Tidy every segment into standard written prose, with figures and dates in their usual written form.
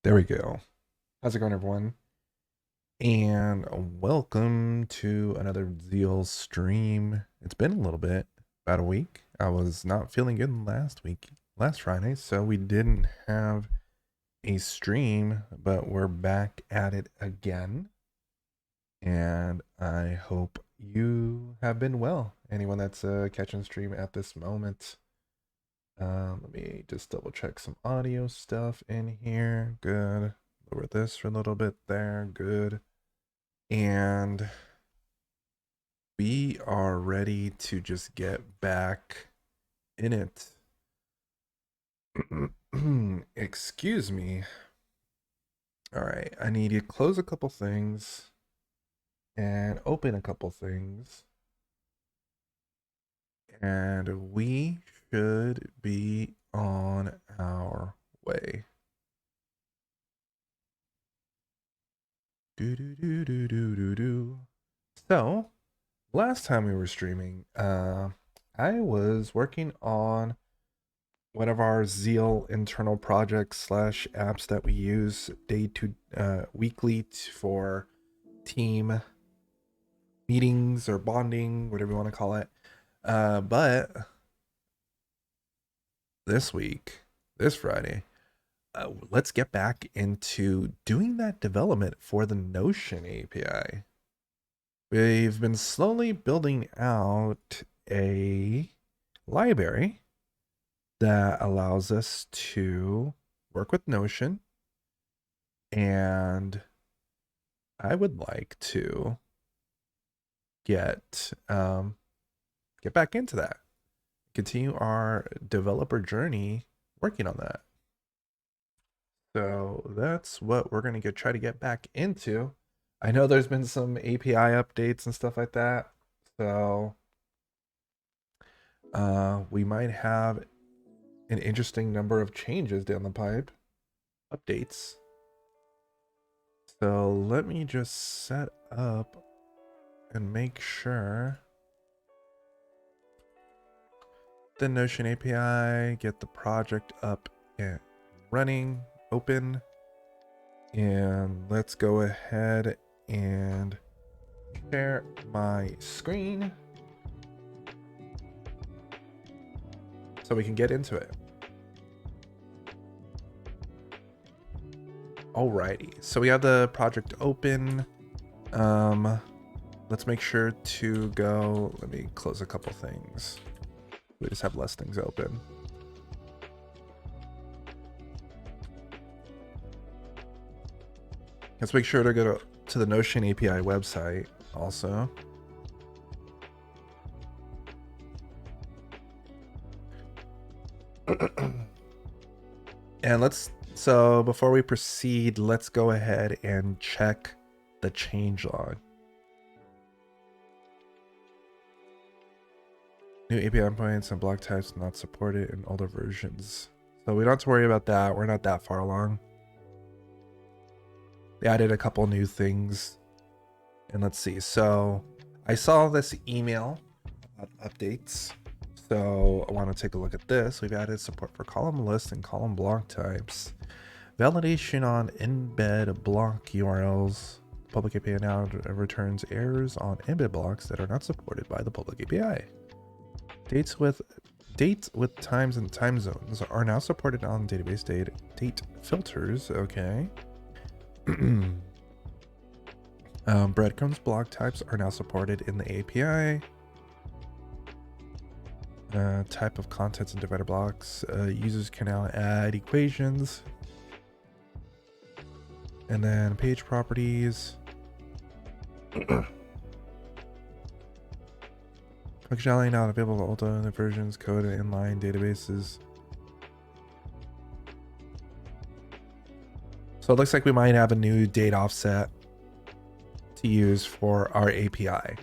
There we go. How's it going, everyone? And welcome to another Zeal stream. It's been a little bit, about a week. I was not feeling good last Friday, so we didn't have a stream, but we're back at it again. And I hope you have been well. Anyone that's catching stream at this moment. Let me just double check some audio stuff in here. Good. Lower this for a little bit there. Good. And we are ready to just get back in it. Excuse me. All right. I need to close a couple things and open a couple things. And we should be on our way. So, last time we were streaming, I was working on one of our Zeal internal projects slash apps that we use weekly for team meetings or bonding, whatever you want to call it. But this Friday, let's get back into doing that development for the Notion API. We've been slowly building out a library that allows us to work with Notion, and I would like to get back into that, continue our developer journey working on that. So that's what we're gonna try to get back into. I know there's been some API updates and stuff like that, so we might have an interesting number of changes down the pipe, updates. So let me just set up and make sure the Notion API, get the project up and running, open, and let's go ahead and share my screen so we can get into it. Alrighty, so we have the project open. Let's make sure to go. Let me close a couple things. We just have less things open. Let's make sure to go to the Notion API website also. And so before we proceed, let's go ahead and check the changelog. New API endpoints and block types not supported in older versions. So we don't have to worry about that. We're not that far along. They added a couple new things. And let's see. So I saw this email about updates. So I want to take a look at this. We've added support for column list and column block types. Validation on embed block URLs. Public API now returns errors on embed blocks that are not supported by the public API. Dates with times and time zones are now supported on database date filters. Okay. Breadcrumbs block types are now supported in the API. Type of contents and divider blocks. Users can now add equations. And then page properties. Functionality not available to older versions, code, and inline databases. So it looks like we might have a new date offset to use for our API.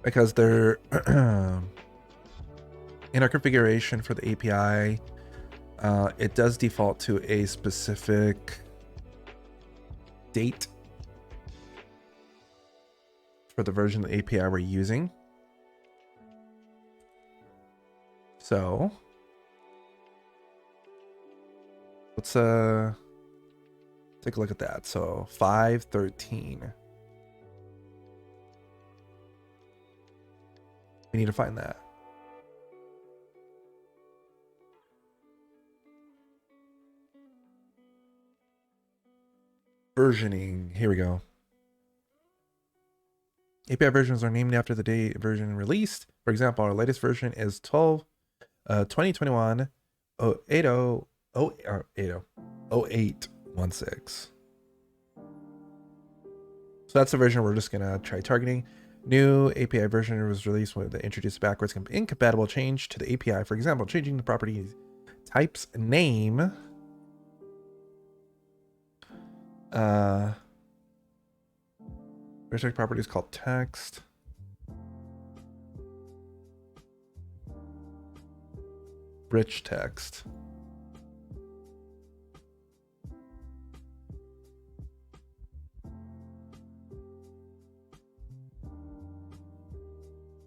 Because they're in our configuration for the API, it does default to a specific date for the version of the API we're using. So let's take a look at that. So 5.13. We need to find that. Versioning. Here we go. API versions are named after the date version released. For example, our latest version is 2021 0816. So that's the version we're just gonna try targeting. New API version was released with the introduced backwards incompatible change to the API. For example, changing the property type's name. Restrict property is called text. Rich text.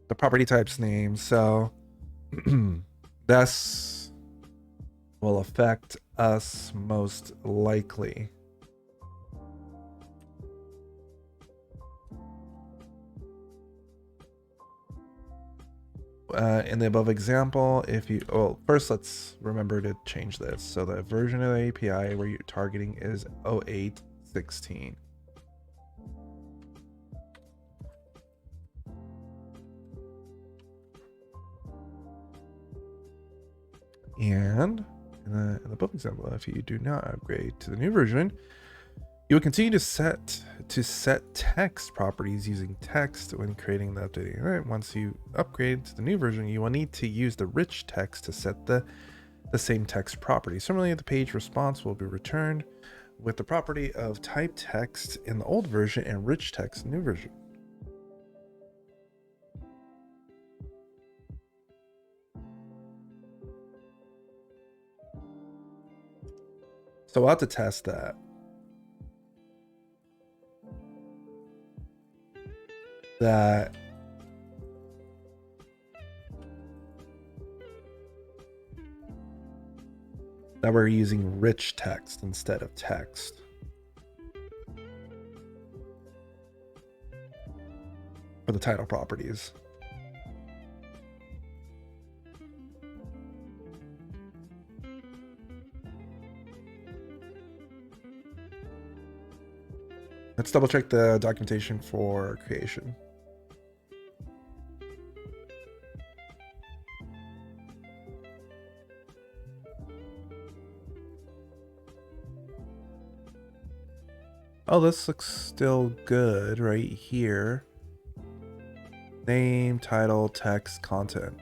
The property type's name. So this will affect us most likely. In the above example, if you, well, first let's remember to change this. So the version of the API where you're targeting is 0816. And in the above example, if you do not upgrade to the new version, you will continue to set text properties using text when creating the updating. All right, once you upgrade to the new version, you will need to use the rich text to set the same text property. Similarly, the page response will be returned with the property of type text in the old version and rich text in the new version. So we'll have to test that. That we're using rich text instead of text. For the title properties. Let's double check the documentation for creation. Oh, this looks still good right here. Name, title, text, content.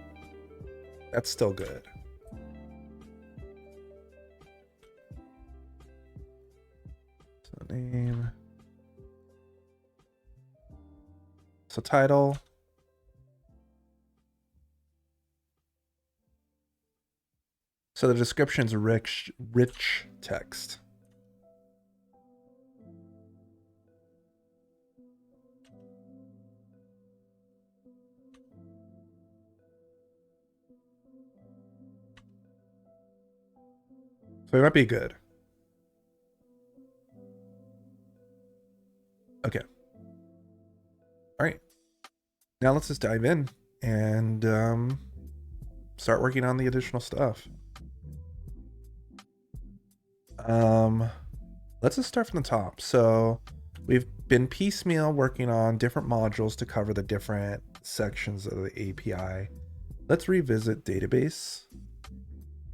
That's still good. So name. So title. So the description's rich text. So it might be good. Okay. All right. Now let's just dive in and start working on the additional stuff. Let's just start from the top. So we've been piecemeal working on different modules to cover the different sections of the API. Let's revisit database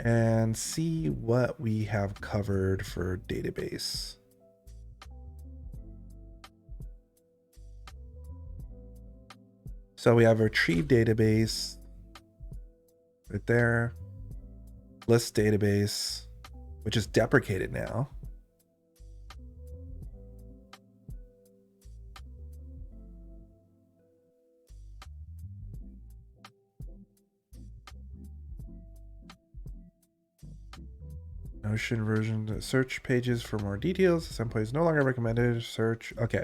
and see what we have covered for database. So we have a retrieve database right there, list database, which is deprecated now. Notion version search pages for more details. Some place no longer recommended search. Okay.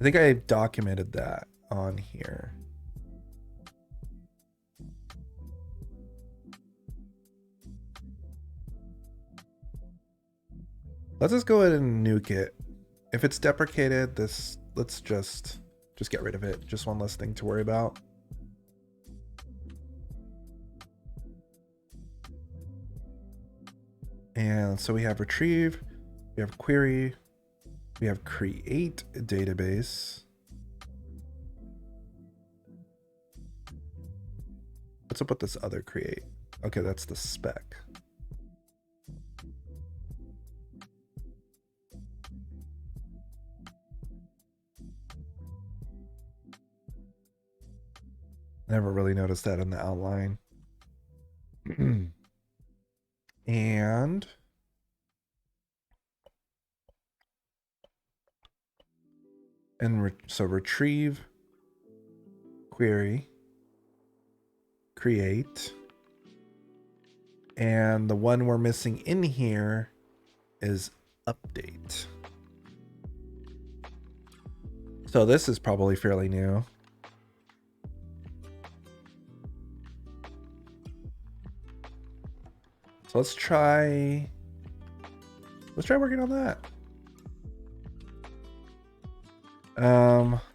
I think I documented that on here. Let's just go ahead and nuke it. If it's deprecated, let's just get rid of it. Just one less thing to worry about. And so we have retrieve, we have query, we have create a database. What's up with this other create? Okay, that's the spec. Never really noticed that in the outline. And so retrieve, query, create, and the one we're missing in here is update. So this is probably fairly new. So let's try working on that.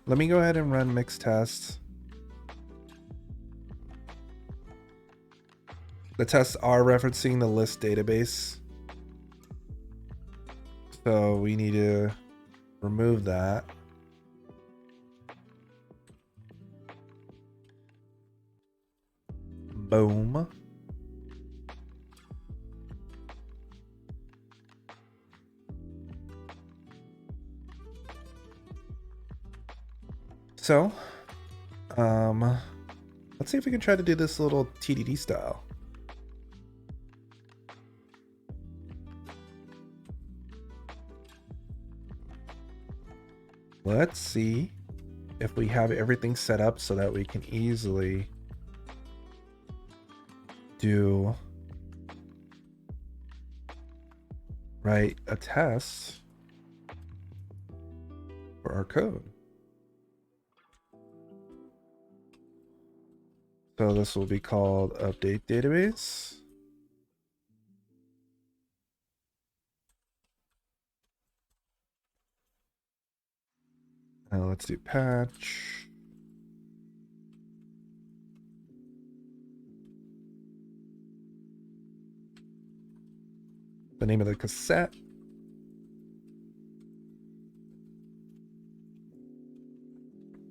Let me go ahead and run mix tests. The tests are referencing the list database. So we need to remove that. Boom. So, let's see if we can try to do this a little TDD style. Let's see if we have everything set up so that we can easily write a test for our code. So this will be called update database. Now let's do patch. The name of the cassette.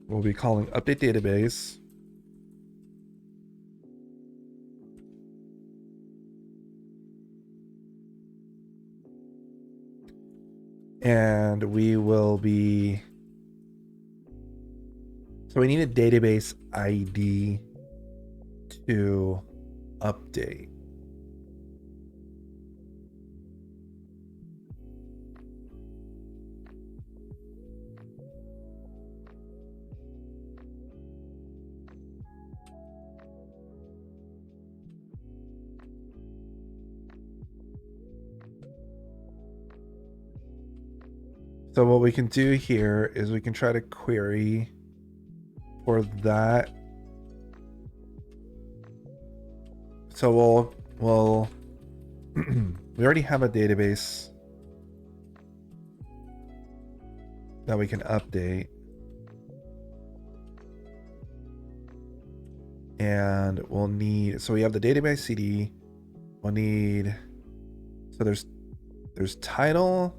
We'll be calling update database. And we will be, so we need a database ID to update. So what we can do here is we can try to query for that. So we'll we already have a database that we can update. And we'll need, so we have the database CD. We'll need, so there's title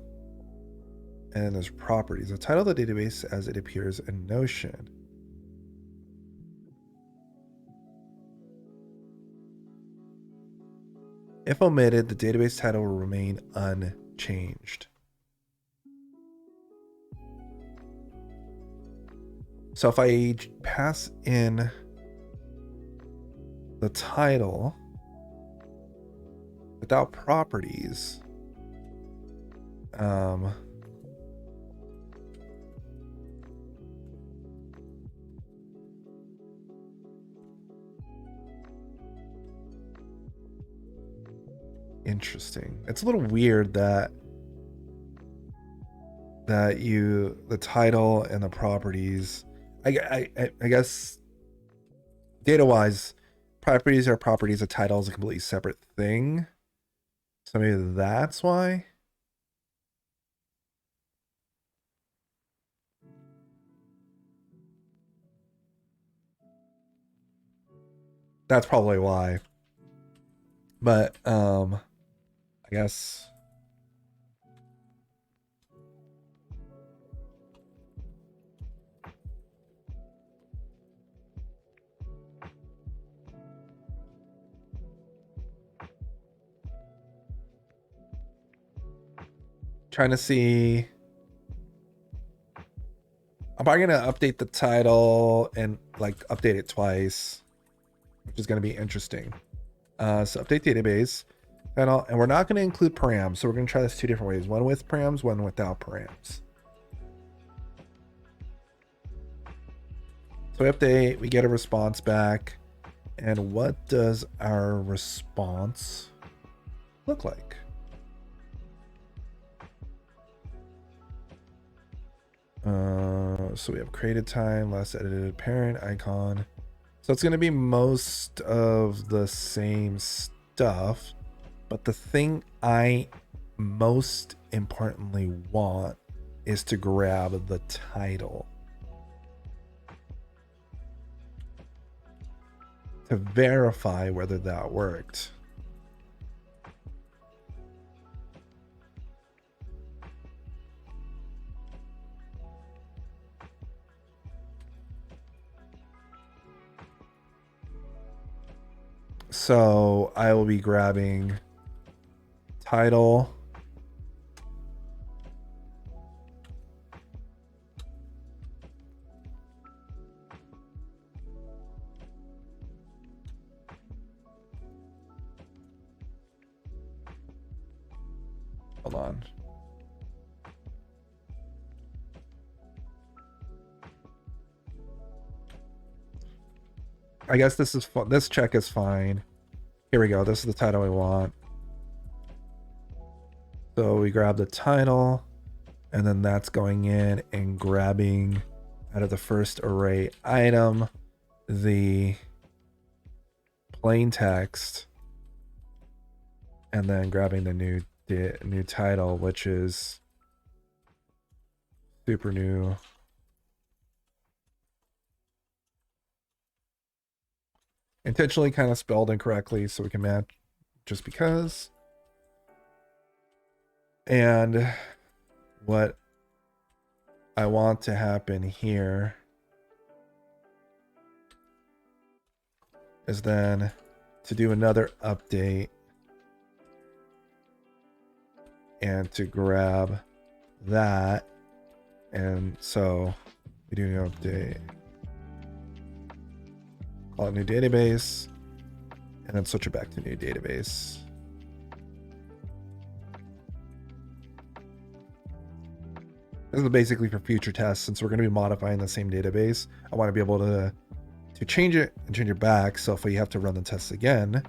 and there's properties. The title of the database as it appears in Notion. If omitted, the database title will remain unchanged. So if I pass in the title without properties, interesting. It's a little weird that the title and the properties, I guess data wise, properties are properties, a title is a completely separate thing. So maybe that's why. That's probably why. But I guess trying to see. I'm probably gonna update the title and like update it twice, which is gonna be interesting. So update database, and we're not gonna include params. So we're gonna try this two different ways: one with params, one without params. So we update, we get a response back, and what does our response look like? So we have created time, last edited parent icon. So it's going to be most of the same stuff, but the thing I most importantly want is to grab the title to verify whether that worked. So I will be grabbing title. Hold on. I guess this is this check is fine. Here we go. This is the title we want. So we grab the title, and then that's going in and grabbing out of the first array item the plain text, and then grabbing the new title, which is super new. Intentionally kind of spelled incorrectly so we can match just because. And what I want to happen here is then to do another update and to grab that. And so we do an update. Call it new database, and then switch it back to new database. This is basically for future tests. Since we're going to be modifying the same database, I want to be able to change it and change it back. So if we have to run the tests again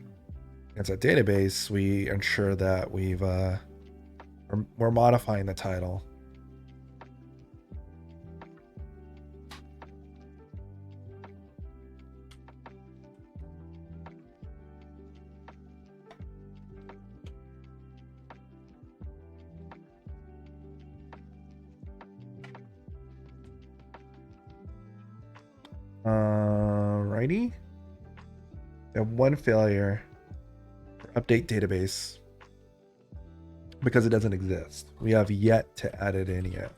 against that database, we ensure that we're modifying the title. Righty. We have one failure for update database because it doesn't exist. We have yet to add it in yet.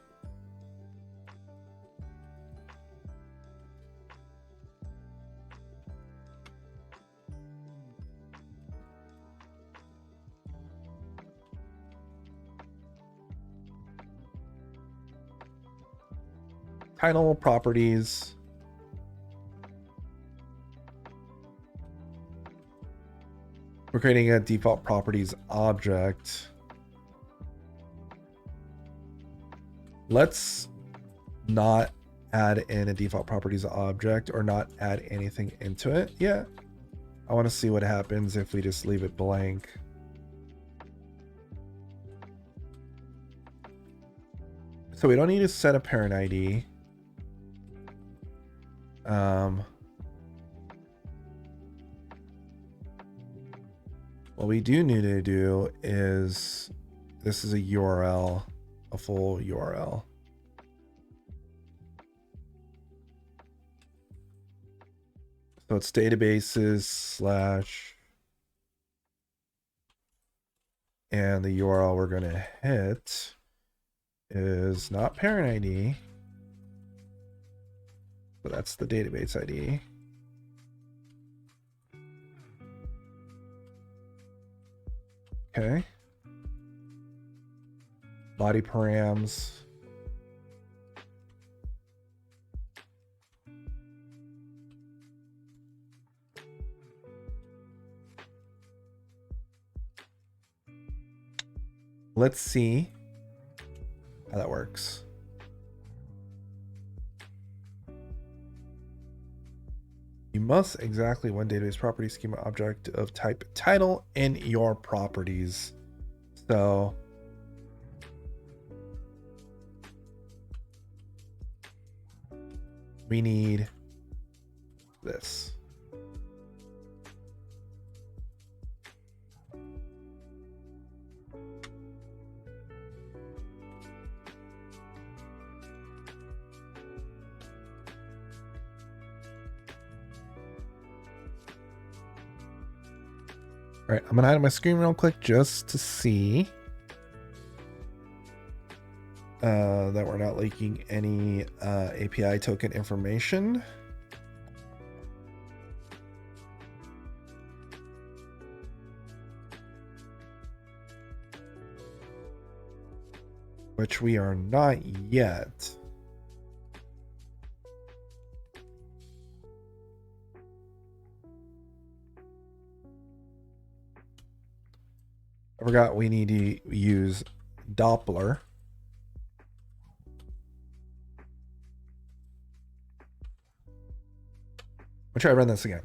Title properties. We're creating a default properties object. Let's not add in a default properties object or not add anything into it yet. I want to see what happens if we just leave it blank. So we don't need to set a parent ID. What we do need to do is, this is a URL, a full URL. So it's databases slash, and the URL we're going to hit is not parent ID. So that's the database ID. Okay. Body params. Let's see how that works. You must exactly one database property schema object of type title in your properties. So we need this. All right, I'm gonna hide my screen real quick just to see that we're not leaking any API token information. Which we are not yet. I forgot we need to use Doppler. I'll try to run this again.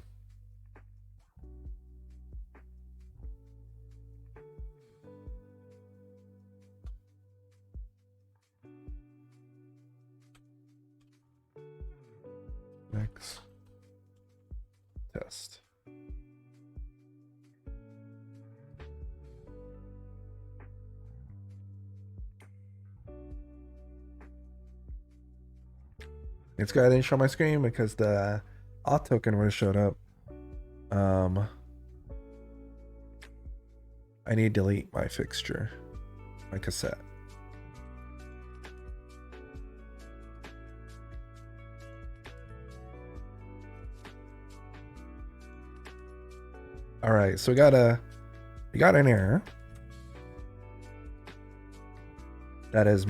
Next. Test. It's good I didn't show my screen because the auth token would have showed up. I need to delete my fixture, my cassette. All right, so we got an error. That has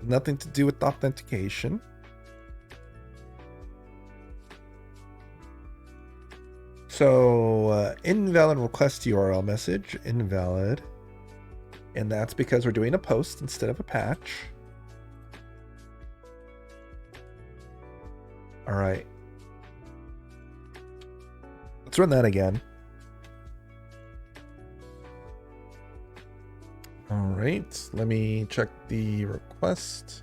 nothing to do with authentication. So invalid request URL message, invalid. And that's because we're doing a post instead of a patch. All right. Let's run that again. All right, let me check the request,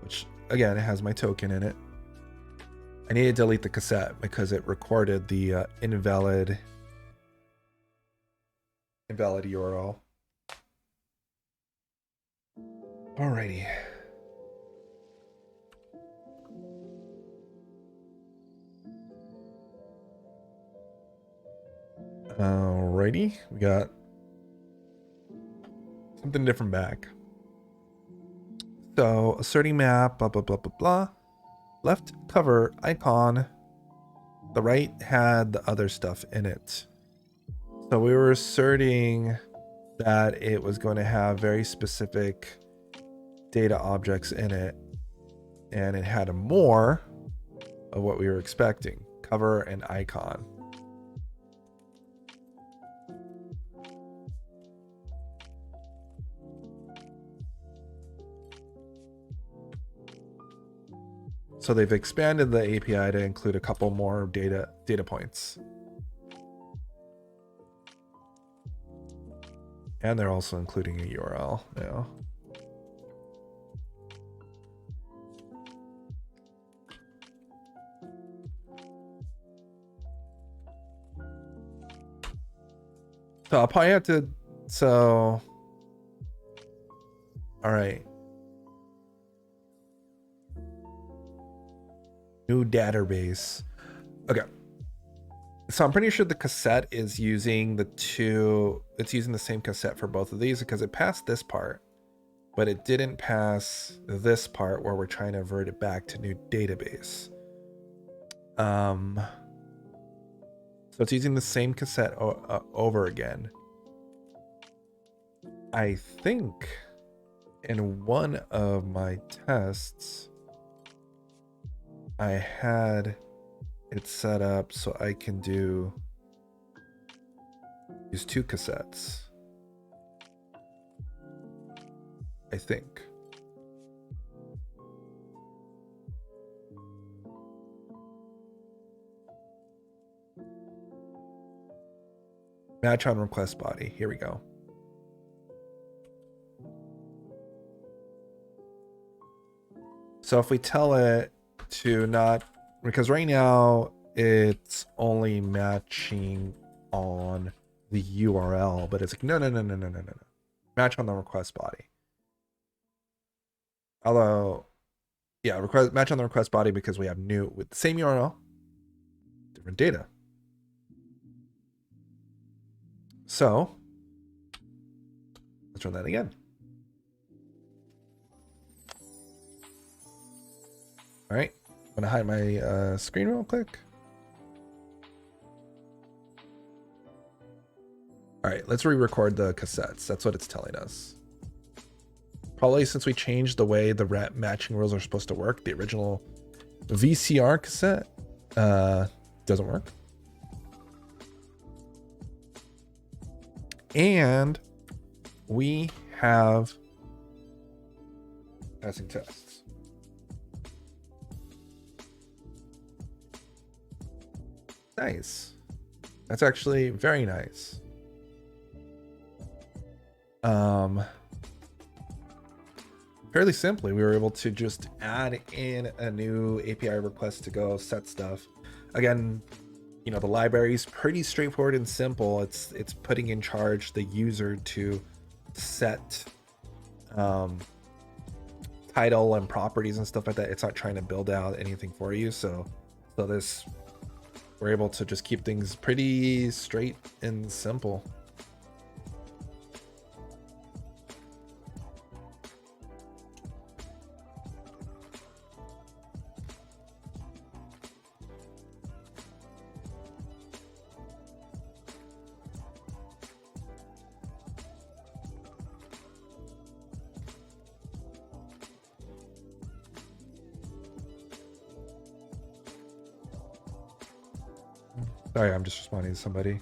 which again, it has my token in it. I need to delete the cassette because it recorded the invalid URL. Alrighty. Alrighty, we got something different back. So asserting map, blah, blah, blah, blah, blah. Left cover icon. The right had the other stuff in it. So we were asserting that it was going to have very specific data objects in it. And it had more of what we were expecting. Cover and icon. So they've expanded the API to include a couple more data points. And they're also including a URL now. So I'll probably have to, all right. New database. Okay. So I'm pretty sure the cassette is using it's using the same cassette for both of these because it passed this part, but it didn't pass this part where we're trying to avert it back to new database. So it's using the same cassette over again. I think in one of my tests, I had it set up so I can use 2 cassettes. I think. Match on request body. Here we go. So if we tell it to not, because right now it's only matching on the URL, but it's like, no. Match on the request body. Although, yeah, match on the request body because we have new with the same URL, different data. So let's run that again. All right, I'm gonna hide my screen real quick. All right, let's re-record the cassettes. That's what it's telling us. Probably since we changed the way the matching rules are supposed to work, the original VCR cassette doesn't work. And we have passing tests. Nice. That's actually very nice. Fairly simply, we were able to just add in a new API request to go set stuff. Again, you know, the library is pretty straightforward and simple. It's putting in charge the user to set title and properties and stuff like that. It's not trying to build out anything for you. So this, we're able to just keep things pretty straight and simple. Sorry, I'm just responding to somebody.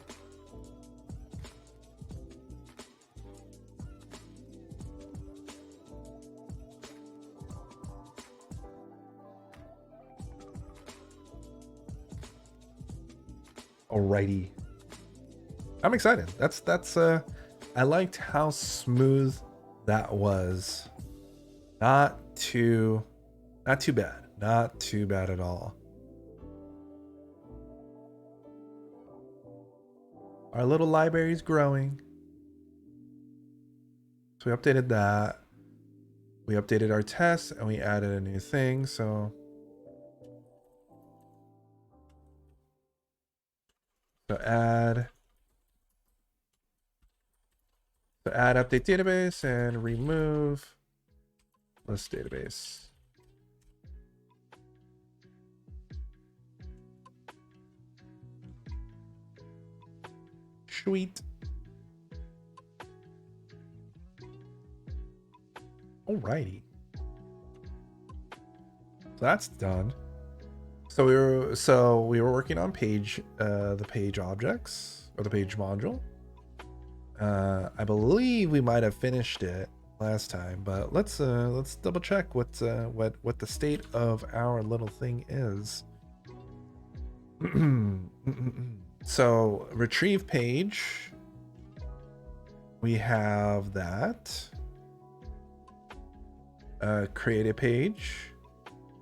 Alrighty. I'm excited. That's I liked how smooth that was. Not too bad. Not too bad at all. Our little library is growing. So we updated that. We updated our tests and we added a new thing. So add update database and remove list database. Sweet. Alrighty. So that's done. So we were working on the page objects or the page module. I believe we might have finished it last time, but let's double check what the state of our little thing is. So retrieve page, we have that. Create a page,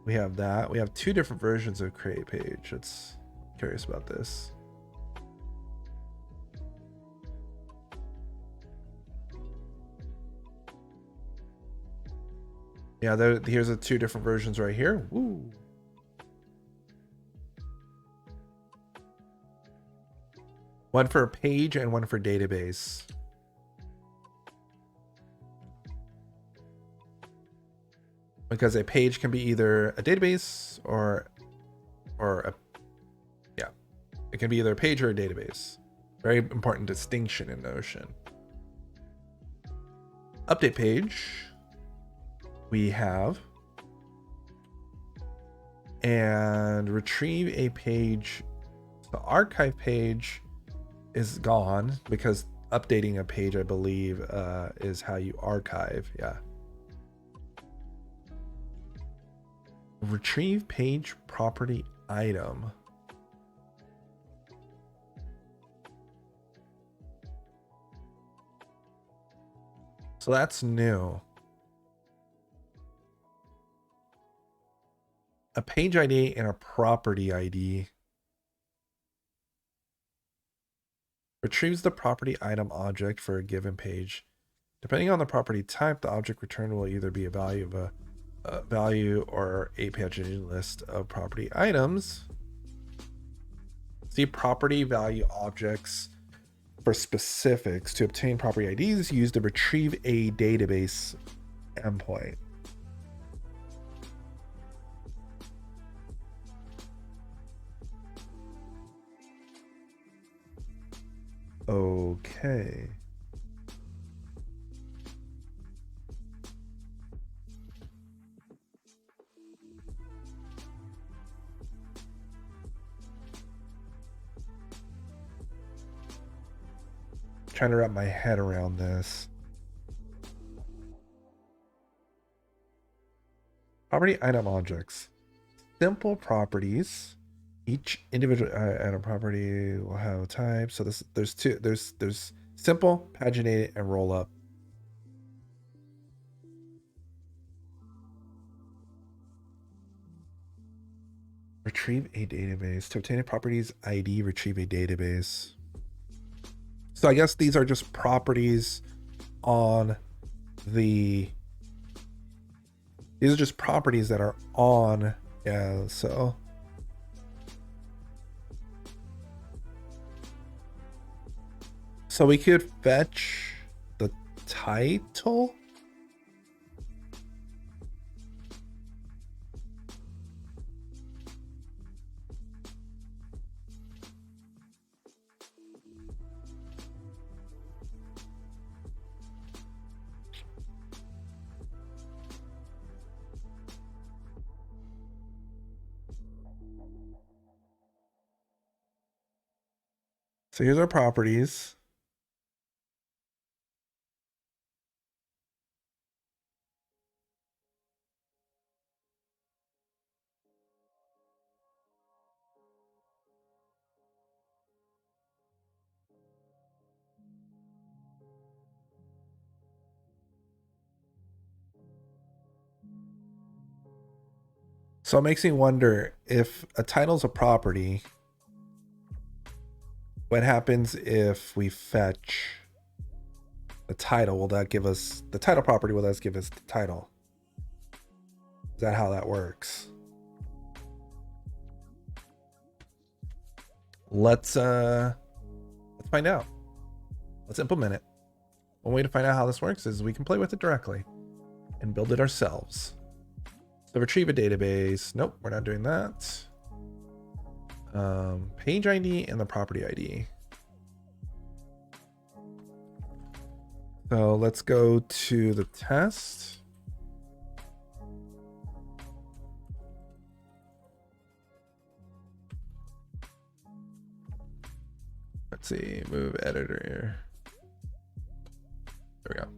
we have that. We have 2 different versions of create page. Let's curious about this. Yeah, here's the 2 different versions right here. Woo. One for page and one for database. Because a page can be either a database or a, yeah, it can be either a page or a database. Very important distinction in Notion. Update page, we have, and retrieve a page. The archive page is gone because updating a page, I believe, is how you archive. Yeah. Retrieve page property item. So that's new. A page ID and a property ID. Retrieves the property item object for a given page. Depending on the property type, the object returned will either be a value of a value or a paginated list of property items. See property value objects for specifics. To obtain property IDs, use the retrieve a database endpoint. Okay. Trying to wrap my head around this. Property item objects. Simple properties. Each individual item property will have a type. So there's two. There's simple, paginated, and roll up. Retrieve a database. To obtain a properties ID, retrieve a database. So I guess these are just properties on the. These are just properties that are on. Yeah, so. So we could fetch the title. So here's our properties. So it makes me wonder if a title's a property, what happens if we fetch the title? Will that give us the title property? Will that give us the title? Is that how that works? Let's find out. Let's implement it. One way to find out how this works is we can play with it directly and build it ourselves. So retrieve a database. Nope, we're not doing that. Page ID and the property ID. So let's go to the test. Let's see, move editor. There we go.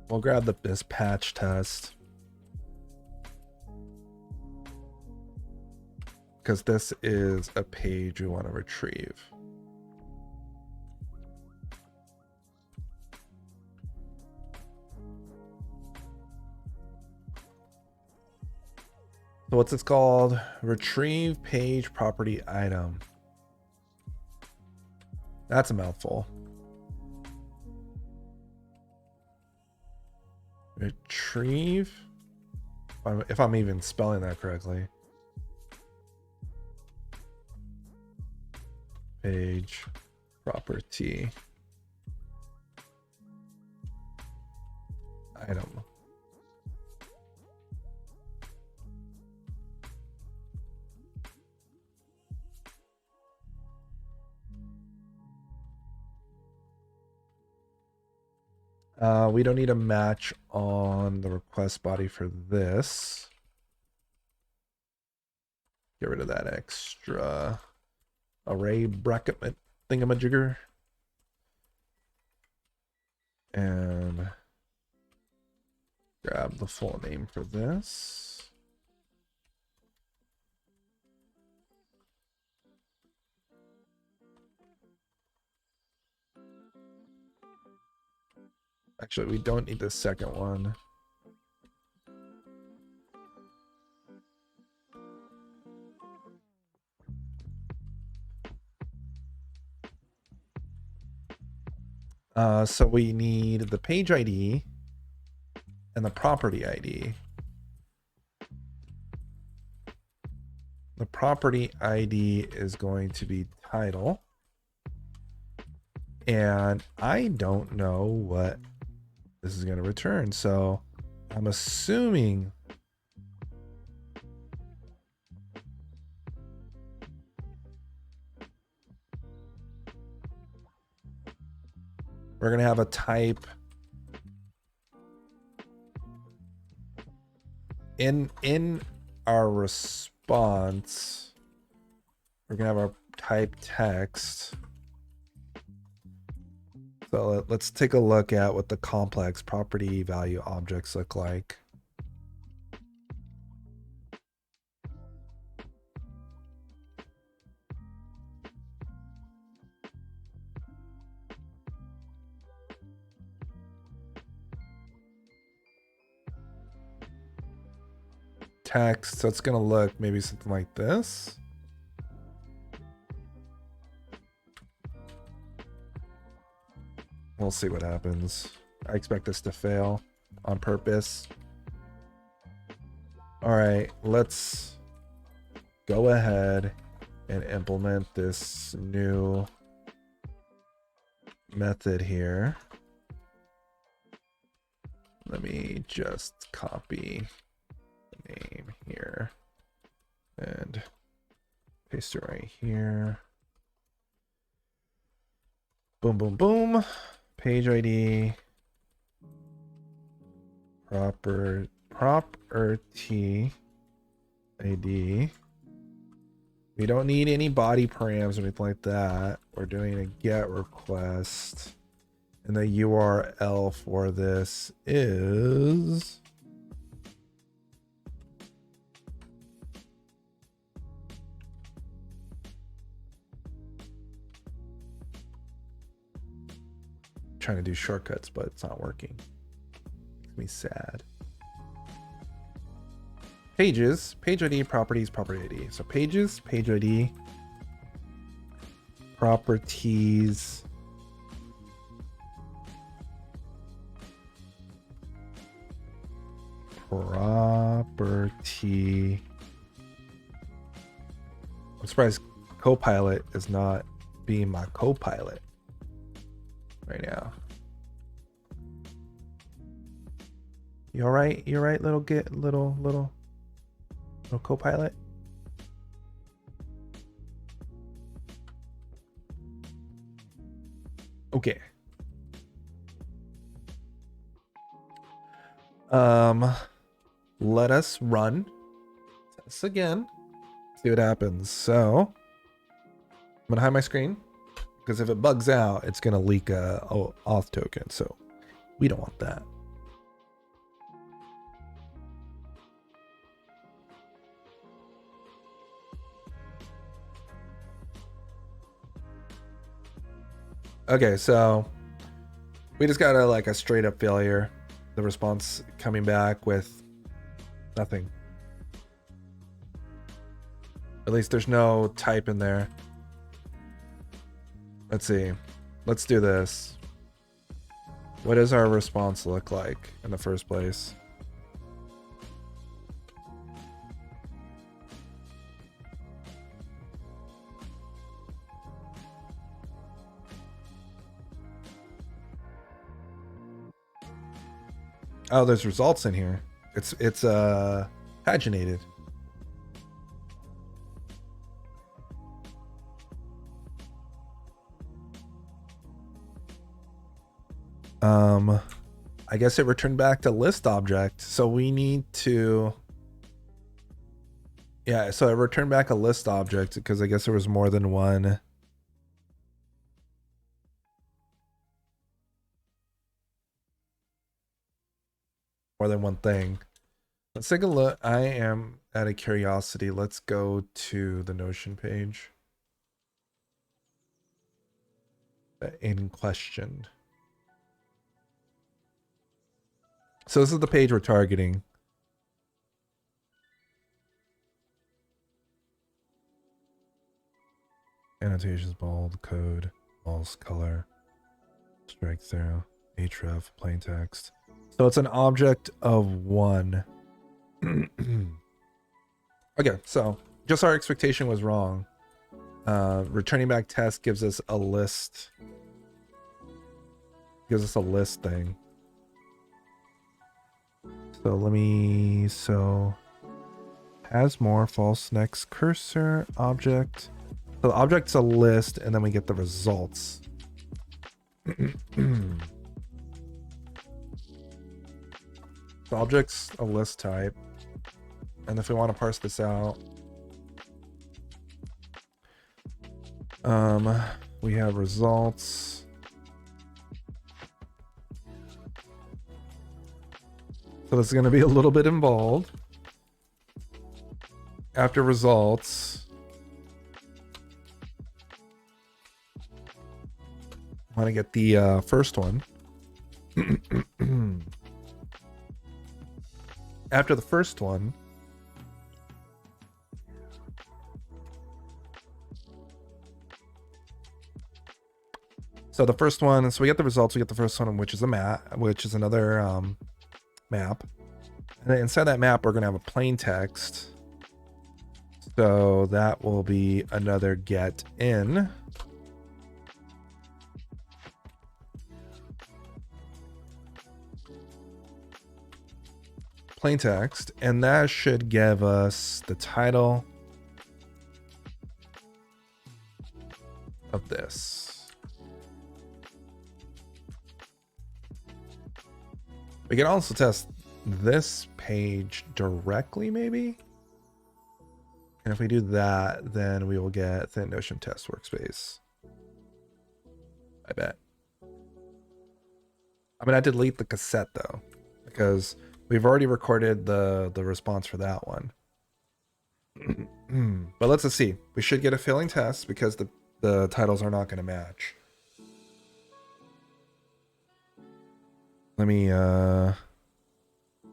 We'll grab this patch test because this is a page we want to retrieve. So what's this called? Retrieve page property item. That's a mouthful. Retrieve if I'm even spelling that correctly. Page property item. We don't need a match on the request body for this. Get rid of that extra array bracket thingamajigger. And grab the full name for this. Actually, we don't need the second one. So we need the page ID and the property ID. The property ID is going to be title. And I don't know what this is going to return. So I'm assuming we're going to have a type in our response. We're going to have our type text. So let's take a look at what the complex property value objects look like. Text, so it's going to look maybe something like this. We'll see what happens. I expect this to fail on purpose. All right, let's go ahead and implement this new method here. Let me just copy the name here and paste it right here. Boom, boom, boom. Page ID, property ID. We don't need any body params or anything like that. We're doing a GET request, and the URL for this is trying to do shortcuts, but it's not working. Makes me sad. Pages, page ID, properties, property ID. So pages, page ID, properties, property. I'm surprised Copilot is not being my Copilot right now. You all right? You all right, little Copilot? Okay. Let us run this again. See what happens. So I'm gonna hide my screen, because if it bugs out, it's gonna leak a auth token. So we don't want that. Okay, so we just got a straight up failure. The response coming back with nothing. At least there's no type in there. Let's see. Let's do this. What does our response look like in the first place? Oh, there's results in here. It's paginated. I guess it returned back to list object. So we need to, yeah, so it returned back a list object because I guess there was more than one. More than one thing. Let's take a look. I am out of curiosity. Let's go to the Notion page in question. So this is the page we're targeting. Annotations, bold, code, false, color, strike through, href, plain text. So it's an object of one. Okay, so just our expectation was wrong. Returning back test gives us a list. Gives us a list thing. So has more, false next, cursor, object. So the object's a list, and then we get the results. The object's a list type. And if we want to parse this out, we have results. So this is going to be a little bit involved. After results, I want to get the first one. After the first one, so the first one, so we get the results, we get the first one, which is a map, which is another map. And then inside that map, we're going to have a plain text. So that will be another get in. Plain text, and that should give us the title of this. We can also test this page directly, maybe. And if we do that, then we will get the Notion test workspace. I bet. I'm gonna delete the cassette though, because we've already recorded the response for that one. But let's see. We should get a failing test because the titles are not going to match. Let me on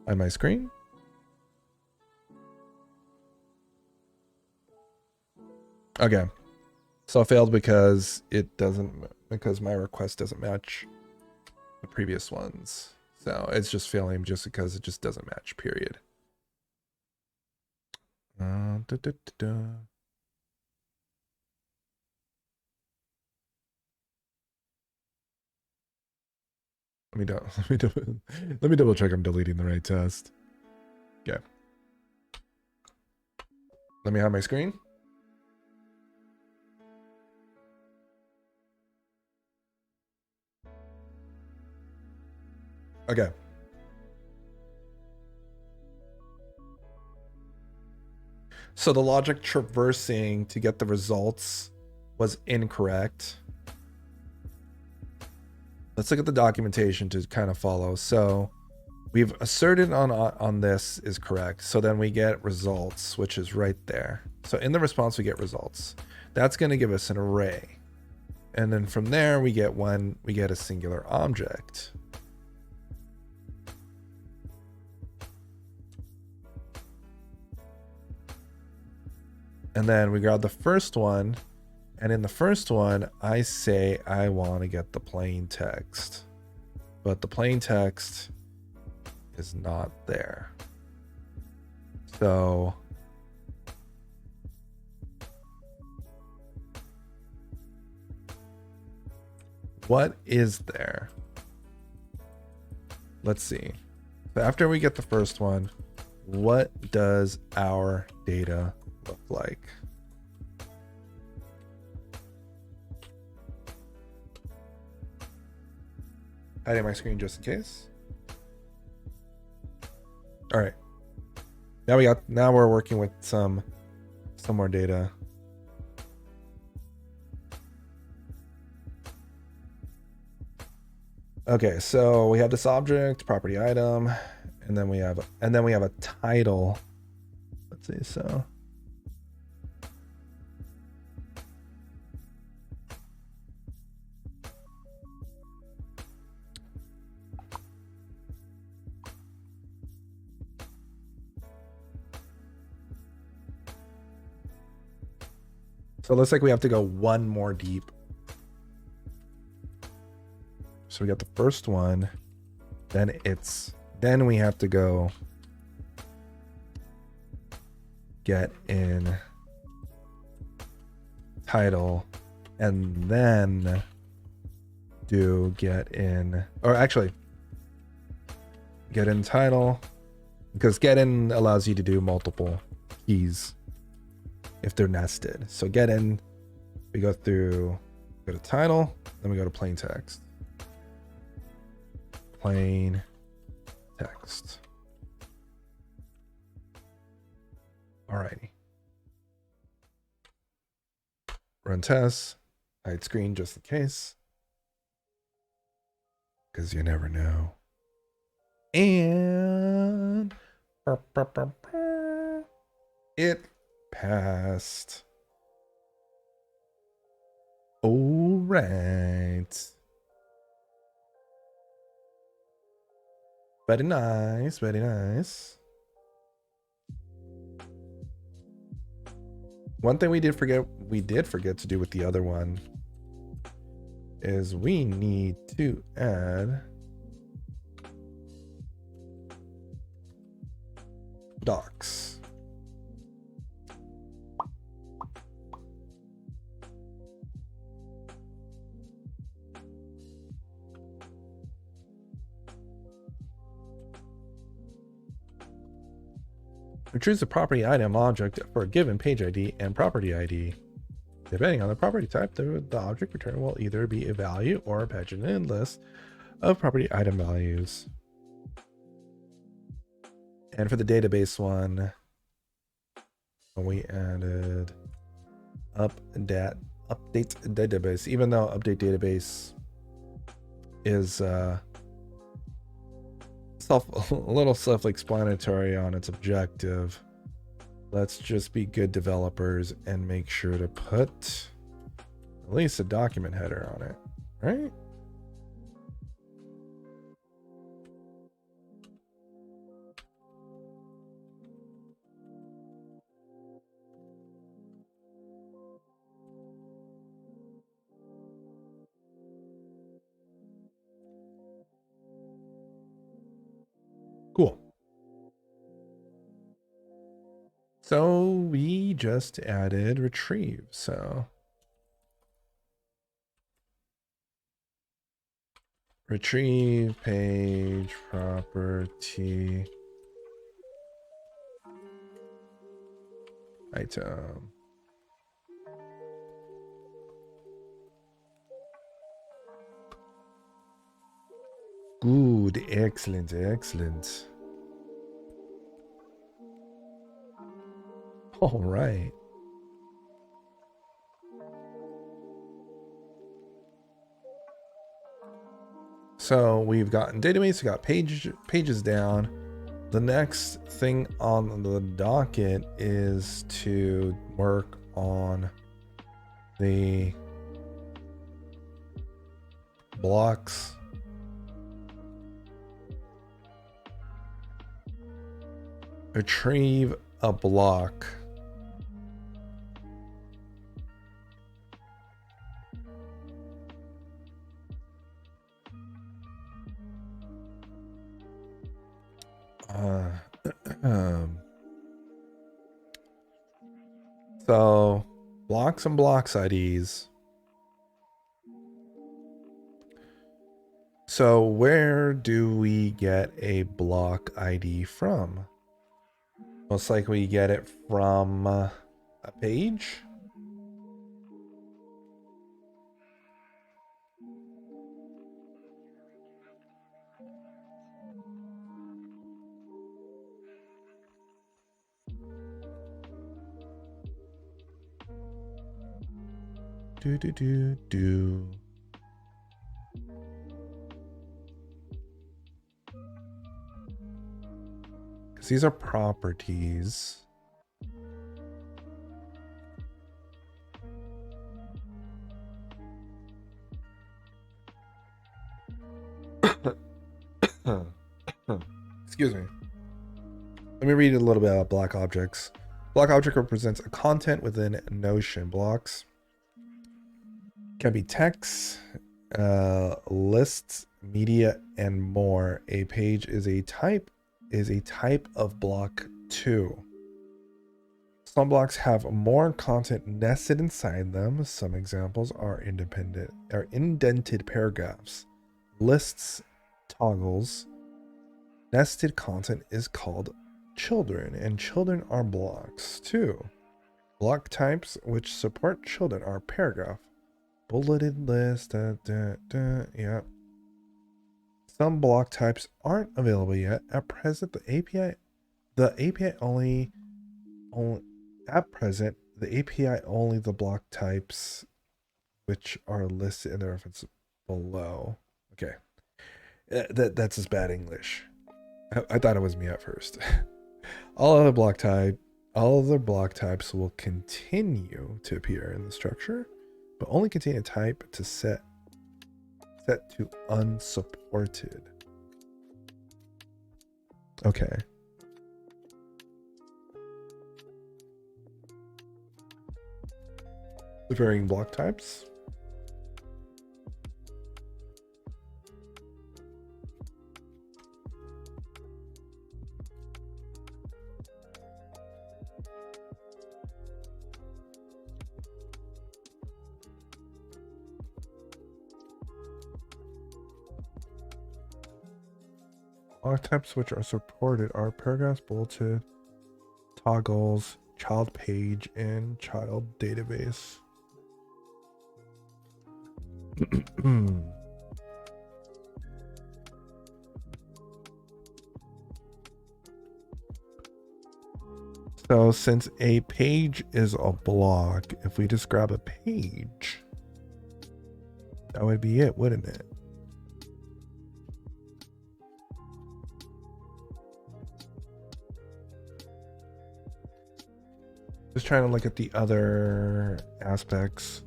my screen. Okay. So it failed because because my request doesn't match the previous ones. So it's just failing just because it just doesn't match, period. Let me double check I'm deleting the right test. Okay. Let me have my screen. Okay. So the logic traversing to get the results was incorrect. Let's look at the documentation to kind of follow. So we've asserted on this is correct. So then we get results, which is right there. So in the response, we get results. That's going to give us an array. And then from there, we get a singular object. And then we grab the first one. And in the first one, I say I want to get the plain text. But the plain text is not there. So what is there? Let's see. So after we get the first one, what does our data look like? Hiding my screen just in case. All right. Now we're working with some more data. Okay, so we have this object, property item, and then we have a title. Let's see, so it looks like we have to go one more deep. So we got the first one, then we have to go get in title, and then do get in, or actually get in title, because get in allows you to do multiple keys if they're nested. So get in, we go to title, then we go to plain text. Plain text. Alrighty. Run tests. Hide screen just in case. Because you never know. And it passed. All right. Very nice, very nice. One thing we did forget to do with the other one is we need to add docs. Choose the property item object for a given page ID and property ID. Depending on the property type, the object return will either be a value or a paginated list of property item values. And for the database one, we added update database, even though update database is a little self-explanatory on its objective. Let's just be good developers and make sure to put at least a document header on it, right? Cool. So we just added retrieve. So retrieve page property item. Good, excellent, excellent. All right. So we've gotten database, we got pages down. The next thing on the docket is to work on the blocks. Retrieve a block. So blocks and blocks IDs. So where do we get a block ID from? Most likely we get it from a page. Do. Because these are properties. Excuse me. Let me read a little bit about block objects. Block object represents a content within Notion. Blocks can be text, lists, media, and more. A page is a type of block too. Some blocks have more content nested inside them. Some examples are indented paragraphs, lists, toggles. Nested content is called children, and children are blocks too. Block types which support children are paragraph, bulleted list, yeah. Some block types aren't available yet. At present, the API only the block types which are listed in the reference below. Okay. That's just bad English. I thought it was me at first. All other block types will continue to appear in the structure, but only contain a type to set to unsupported. Okay. The varying block types. Block types which are supported are paragraphs, bulleted, toggles, child page, and child database. So since a page is a block, if we just grab a page, that would be it, wouldn't it? Just trying to look at the other aspects.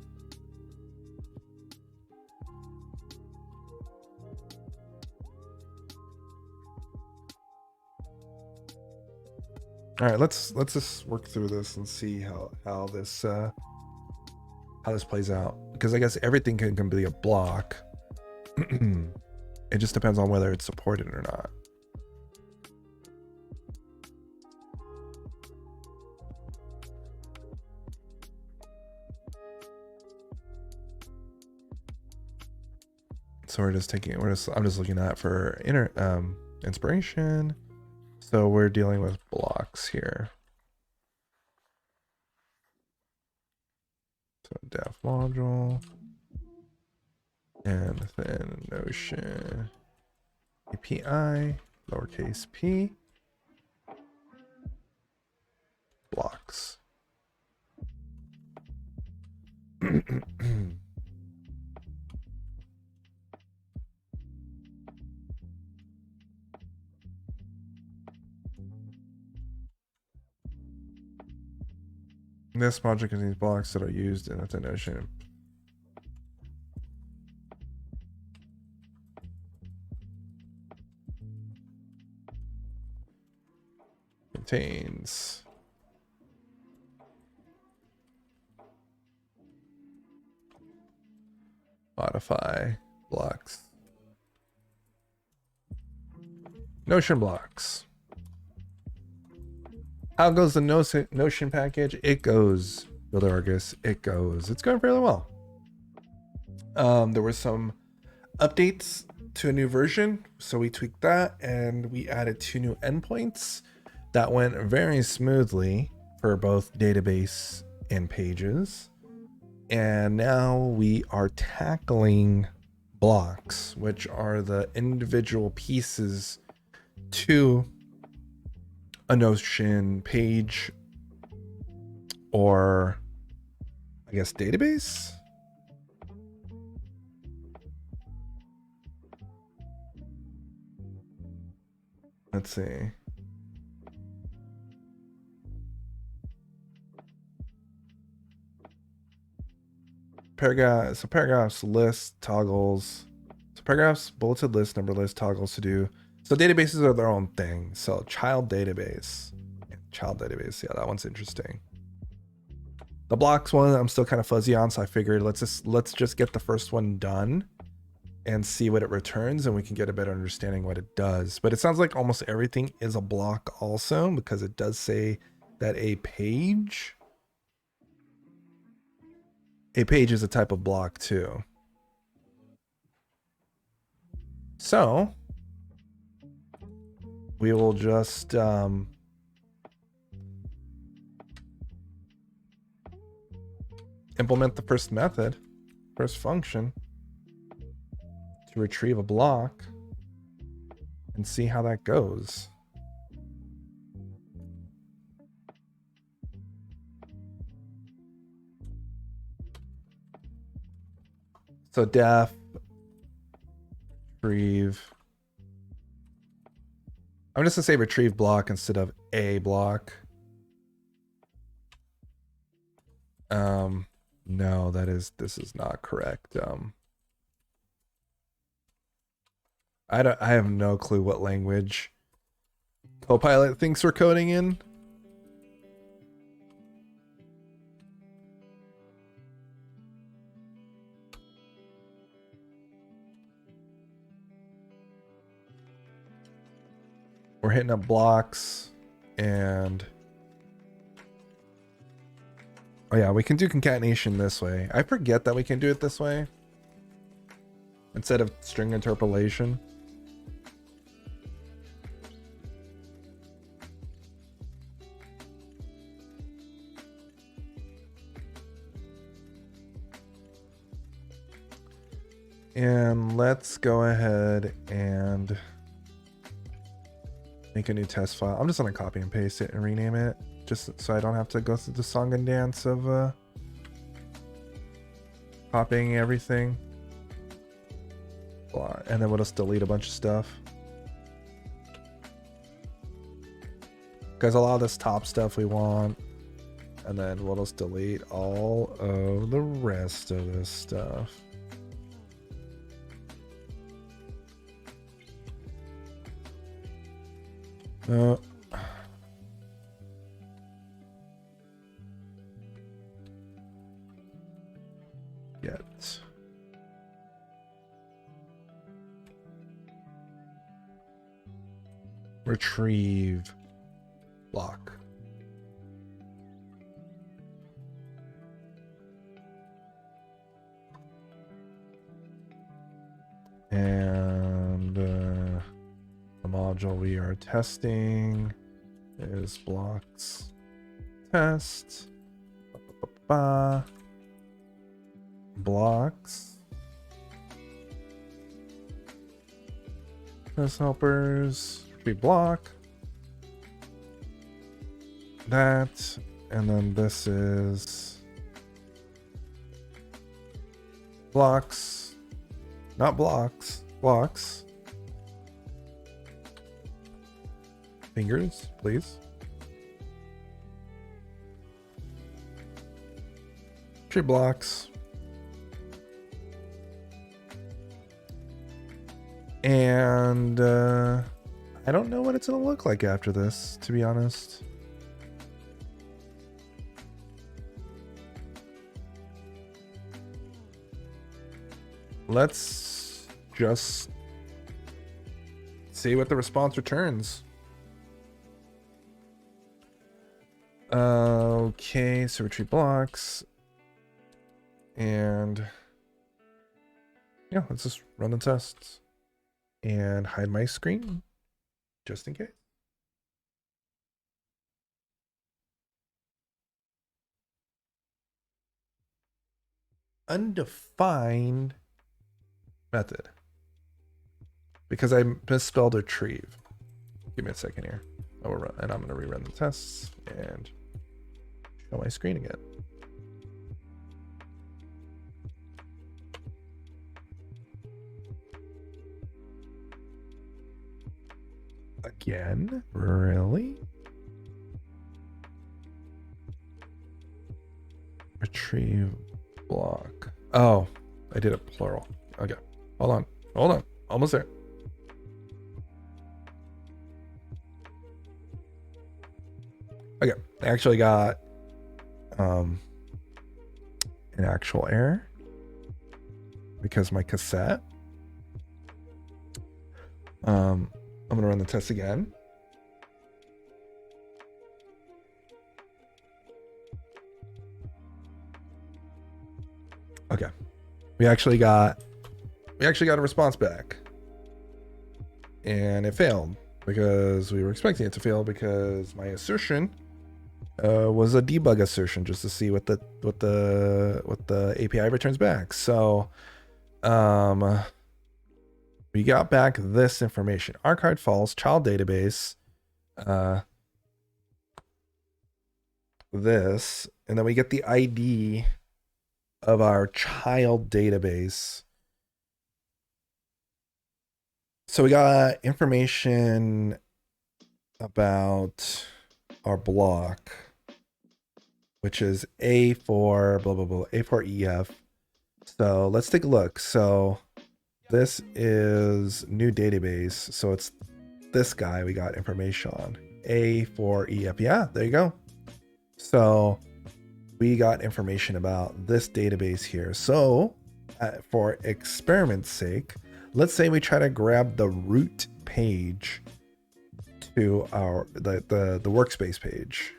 All right, let's just work through this and see how this plays out, because I guess everything can be a block. It just depends on whether it's supported or not. So I'm just looking at for inspiration. So we're dealing with blocks here. So def module, and then Notion API, lowercase p, blocks. This module contains blocks that are used in the Notion. Contains modify blocks. Notion blocks. How goes the Notion package? It goes, Builder Argus. It goes. It's going fairly well. There were some updates to a new version. So we tweaked that and we added 2 new endpoints. That went very smoothly for both database and pages. And now we are tackling blocks, which are the individual pieces to a Notion page or I guess database. Let's see. Paragraphs, lists, toggles. So paragraphs, bulleted list, number list, toggles to do. So databases are their own thing. So child database. Yeah, that one's interesting. The blocks one I'm still kind of fuzzy on, so I figured let's just get the first one done and see what it returns, and we can get a better understanding what it does. But it sounds like almost everything is a block also, because it does say that a page is a type of block too. So we will just implement the first method, first function to retrieve a block and see how that goes. So def retrieve. I'm just gonna say retrieve block instead of a block. No, this is not correct. I have no clue what language Copilot thinks we're coding in. We're hitting up blocks and oh yeah, we can do concatenation this way. I forget that we can do it this way instead of string interpolation. And let's go ahead and make a new test file. I'm just gonna copy and paste it and rename it, just so I don't have to go through the song and dance of copying everything. And then we'll just delete a bunch of stuff. Because a lot of this top stuff we want. And then we'll just delete all of the rest of this stuff. Get retrieve block. And the module we are testing is blocks test. Blocks. Test helpers. Retrieve block. That. And then this is blocks. Not blocks. Blocks. Fingers, please. Tree blocks. And I don't know what it's gonna look like after this, to be honest. Let's just see what the response returns. Okay, so retrieve blocks. And yeah, let's just run the tests. and hide my screen just in case. Undefined method because I misspelled retrieve. Give me a second here. And I'm going to rerun the tests and show my screen again. Again? Really? Retrieve block. Oh, I did it plural. Okay. Hold on. Almost there. Okay. I actually got an actual error because my cassette. I'm going to run the test again. Okay. We actually got a response back. And it failed because we were expecting it to fail because my assertion was a debug assertion just to see what the API returns back. So we got back this information: archived false, child database, this, and then we get the ID of our child database. So we got information about our block, which is A for blah, blah, blah, A for EF. So let's take a look. So this is new database. So it's this guy we got information on. A for EF. Yeah, there you go. So we got information about this database here. So for experiment's sake, let's say we try to grab the root page to our the workspace page.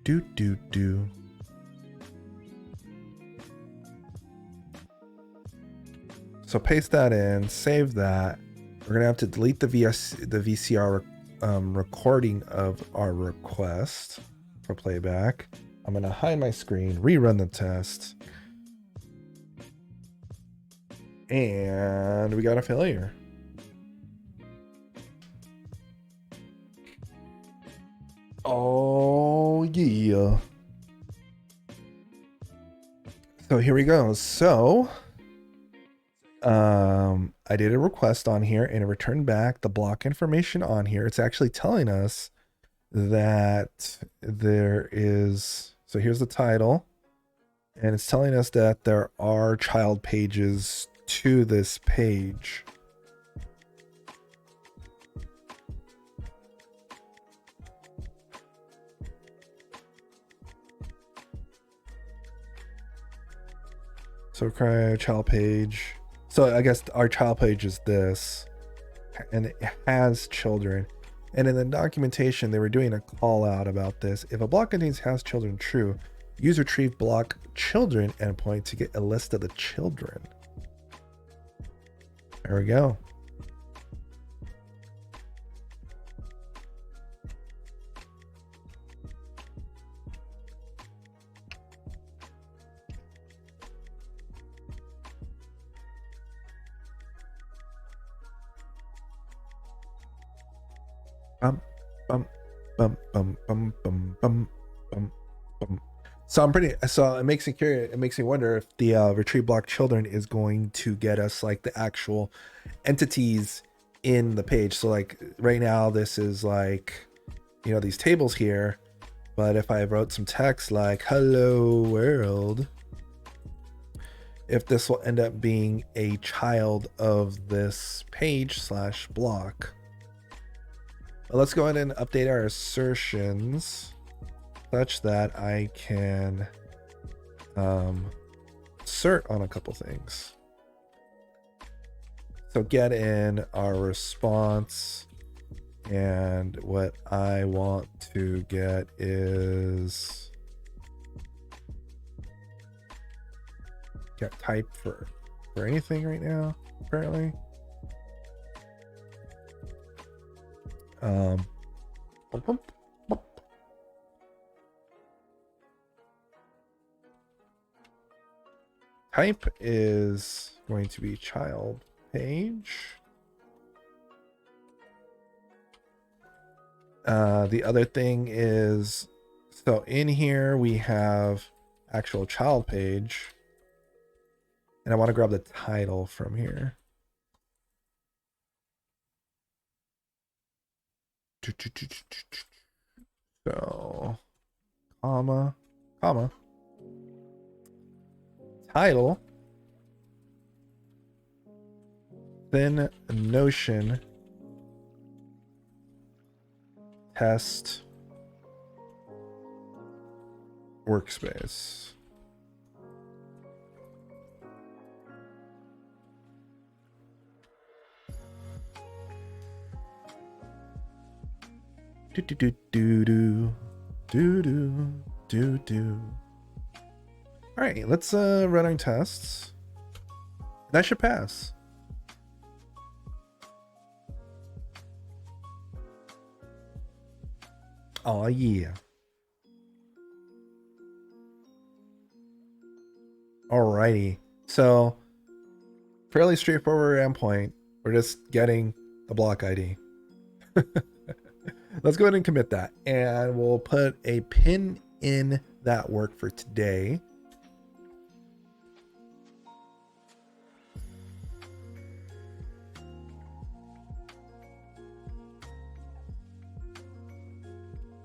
Do. So paste that in, save that. We're gonna have to delete the VCR recording of our request for playback. I'm gonna hide my screen, rerun the test, and we got a failure. Oh yeah. So here we go. So I did a request on here and it returned back the block information on here. It's actually telling us that there is, so here's the title, and it's telling us that there are child pages to this page. So cry child page. So I guess our child page is this, and it has children. And in the documentation, they were doing a call out about this. If a block contains has children true, use retrieve block children endpoint to get a list of the children. There we go. So it makes me curious. It makes me wonder if the retrieve block children is going to get us like the actual entities in the page. So like right now, this is like, you know, these tables here. But if I wrote some text like "Hello World," if this will end up being a child of this page / block. Let's go ahead and update our assertions such that I can assert on a couple things. So get in our response, and what I want to get is Can't type for anything right now, apparently. Type is going to be child page. The other thing is, so in here we have actual child page, and I want to grab the title from here. So, comma, title, then Notion test workspace. Do do do do do do do do do. All right, let's run our tests. That should pass. Oh yeah. Alrighty. So fairly straightforward endpoint. We're just getting the block ID. Let's go ahead and commit that, and we'll put a pin in that work for today.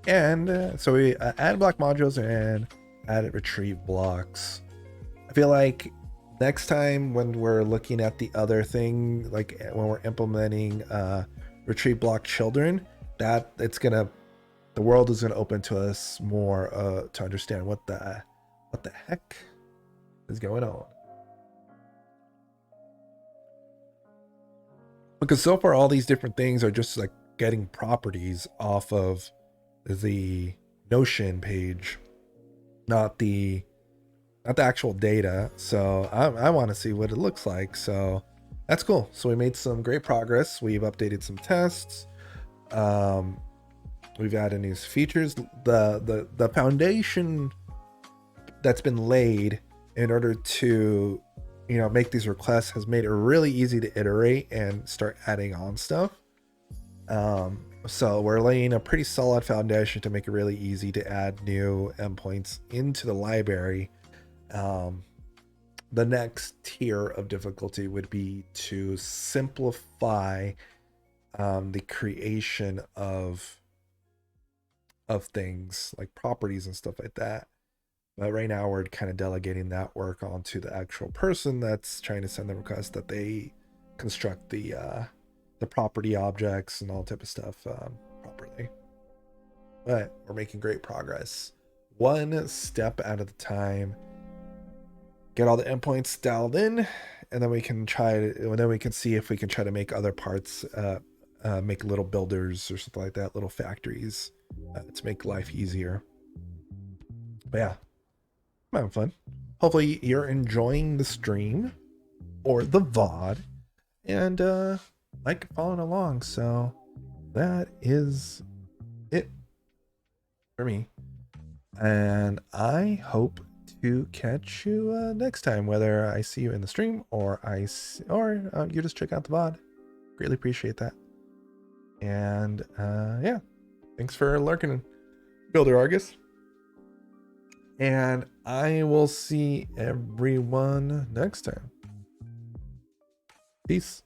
And so we add block modules and add retrieve blocks. I feel like next time when we're looking at the other thing, like when we're implementing retrieve block children, that the world is gonna open to us more to understand what the heck is going on. Because so far all these different things are just like getting properties off of the Notion page, not the actual data. So I want to see what it looks like. So that's cool. So we made some great progress. We've updated some tests. We've added new features. The foundation that's been laid in order to make these requests has made it really easy to iterate and start adding on stuff. So we're laying a pretty solid foundation to make it really easy to add new endpoints into the library. The next tier of difficulty would be to simplify the creation of things like properties and stuff like that. But right now we're kind of delegating that work onto the actual person that's trying to send the request, that they construct the property objects and all type of stuff properly. But we're making great progress, one step at a time. Get all the endpoints dialed in, and then we can see if we can try to make other parts, make little builders or something like that, little factories to make life easier. But yeah, I'm having fun. Hopefully you're enjoying the stream or the VOD and like following along. So that is it for me, and I hope to catch you next time, whether I see you in the stream or you just check out the VOD. Greatly appreciate that. And yeah, thanks for lurking, Builder Argus. And I will see everyone next time. Peace.